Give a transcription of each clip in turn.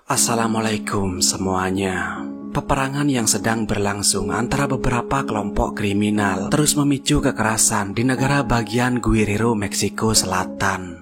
Assalamualaikum semuanya. Peperangan yang sedang berlangsung antara beberapa kelompok kriminal terus memicu kekerasan di negara bagian Guerrero, Meksiko Selatan.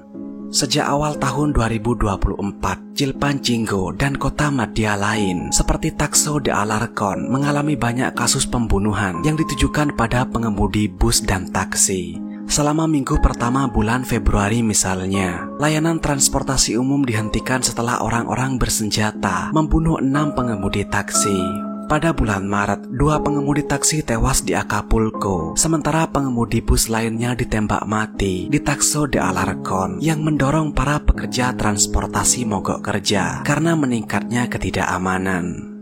Sejak awal tahun 2024, Chilpancingo dan kota madya lain seperti Taxco de Alarcón mengalami banyak kasus pembunuhan yang ditujukan pada pengemudi bus dan taksi. Selama minggu pertama bulan Februari misalnya, layanan transportasi umum dihentikan setelah orang-orang bersenjata membunuh 6 pengemudi taksi. Pada bulan Maret, 2 pengemudi taksi tewas di Acapulco, sementara pengemudi bus lainnya ditembak mati di Taxco de Alarcón yang mendorong para pekerja transportasi mogok kerja karena meningkatnya ketidakamanan.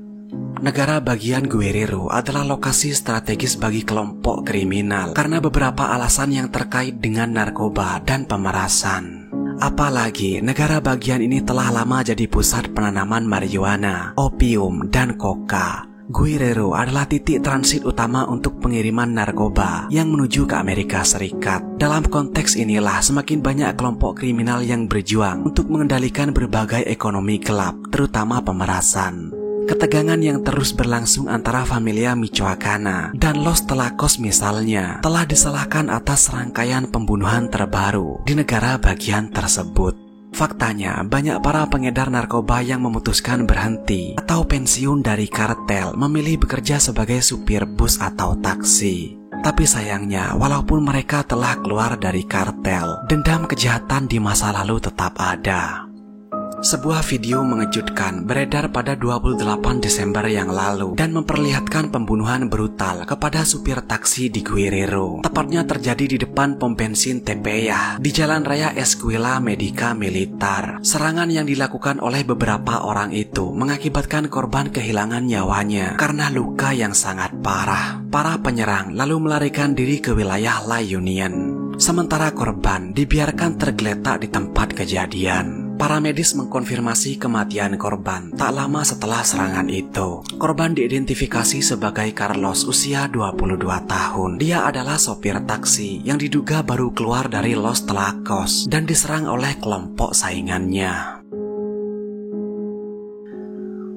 Negara bagian Guerrero adalah lokasi strategis bagi kelompok kriminal karena beberapa alasan yang terkait dengan narkoba dan pemerasan. Apalagi negara bagian ini telah lama jadi pusat penanaman marijuana, opium, dan koka. Guerrero adalah titik transit utama untuk pengiriman narkoba yang menuju ke Amerika Serikat. Dalam konteks inilah semakin banyak kelompok kriminal yang berjuang untuk mengendalikan berbagai ekonomi gelap, terutama pemerasan. Ketegangan yang terus berlangsung antara Familia Michoacana dan Los Tlacos misalnya telah disalahkan atas rangkaian pembunuhan terbaru di negara bagian tersebut. Faktanya, banyak para pengedar narkoba yang memutuskan berhenti atau pensiun dari kartel memilih bekerja sebagai supir bus atau taksi. Tapi sayangnya, walaupun mereka telah keluar dari kartel, dendam kejahatan di masa lalu tetap ada. Sebuah video mengejutkan beredar pada 28 Desember yang lalu dan memperlihatkan pembunuhan brutal kepada supir taksi di Guerrero. Tepatnya terjadi di depan pom bensin Tepeyac di Jalan Raya Escuela Médica Militar. Serangan yang dilakukan oleh beberapa orang itu mengakibatkan korban kehilangan nyawanya karena luka yang sangat parah. Para penyerang lalu melarikan diri ke wilayah La Union. Sementara korban dibiarkan tergeletak di tempat kejadian. Para medis mengkonfirmasi kematian korban tak lama setelah serangan itu. Korban diidentifikasi sebagai Carlos, usia 22 tahun. Dia adalah sopir taksi yang diduga baru keluar dari Los Tlacos dan diserang oleh kelompok saingannya.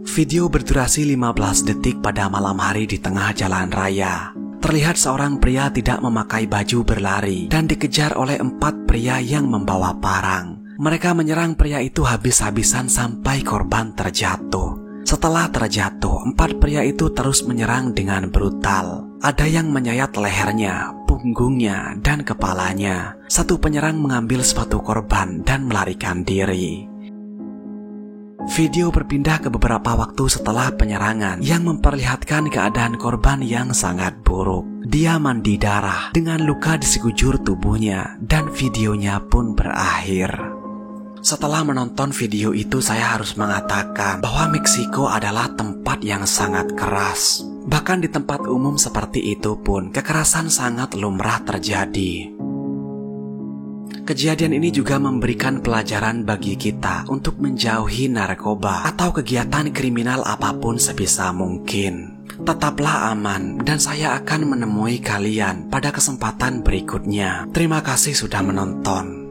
Video berdurasi 15 detik pada malam hari di tengah jalan raya. Terlihat seorang pria tidak memakai baju berlari dan dikejar oleh 4 pria yang membawa parang. Mereka menyerang pria itu habis-habisan sampai korban terjatuh. Setelah terjatuh, 4 pria itu terus menyerang dengan brutal. Ada yang menyayat lehernya, punggungnya, dan kepalanya. Satu penyerang mengambil sepatu korban dan melarikan diri. Video berpindah ke beberapa waktu setelah penyerangan yang memperlihatkan keadaan korban yang sangat buruk. Dia mandi darah dengan luka di sekujur tubuhnya dan videonya pun berakhir. Setelah menonton video itu, saya harus mengatakan bahwa Meksiko adalah tempat yang sangat keras. Bahkan di tempat umum seperti itu pun kekerasan sangat lumrah terjadi. Kejadian ini juga memberikan pelajaran bagi kita untuk menjauhi narkoba atau kegiatan kriminal apapun sebisa mungkin. Tetaplah aman dan saya akan menemui kalian pada kesempatan berikutnya. Terima kasih sudah menonton.